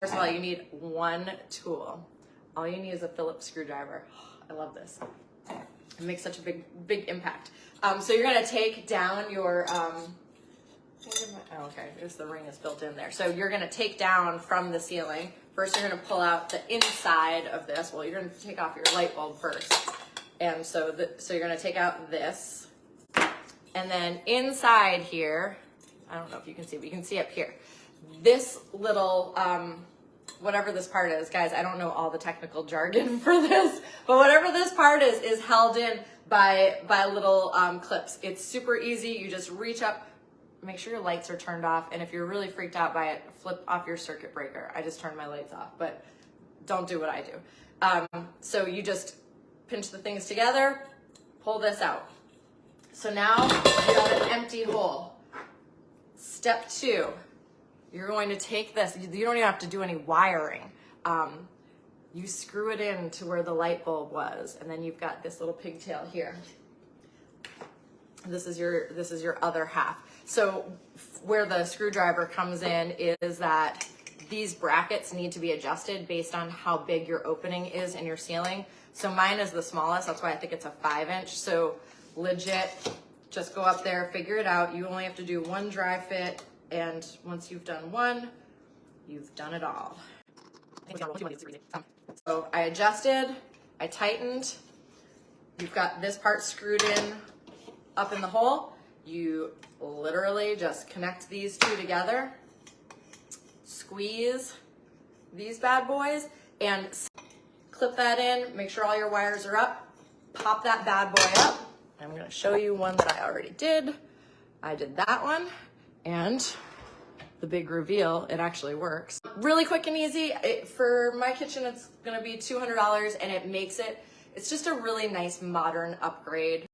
First of all, you need one tool. All you need is a Phillips screwdriver. I love this. It makes such a big impact. So you're gonna take down your, okay, there's the ring is built in there. So you're gonna take down from the ceiling. First, you're gonna pull out the inside of this. Well, you're gonna take off your light bulb first. And so, so you're gonna take out this. And then inside here, I don't know if you can see, but you can see up here, this little, whatever this part is, guys, I don't know all the technical jargon for this, but whatever this part is held in by little clips. It's super easy. You just reach up, make sure your lights are turned off, and if you're really freaked out by it, flip off your circuit breaker. I just turned my lights off, but don't do what I do. So you just pinch the things together, pull this out. So now you have an empty hole. Step 2. You're going to take this, you don't even have to do any wiring. You screw it in to where the light bulb was, and then you've got this little pigtail here. This is your other half. So where the screwdriver comes in is that these brackets need to be adjusted based on how big your opening is in your ceiling. So mine is the smallest, that's why I think it's a 5-inch. So legit, just go up there, figure it out. You only have to do one dry fit, and once you've done one, you've done it all. So I adjusted, I tightened, you've got this part screwed in up in the hole. You literally just connect these two together, squeeze these bad boys, and clip that in, make sure all your wires are up, pop that bad boy up. I'm gonna show you one that I already did. I did that one, and the big reveal, it actually works. Really quick and easy. For my kitchen, it's gonna be $200, and it makes it, it's just a really nice modern upgrade.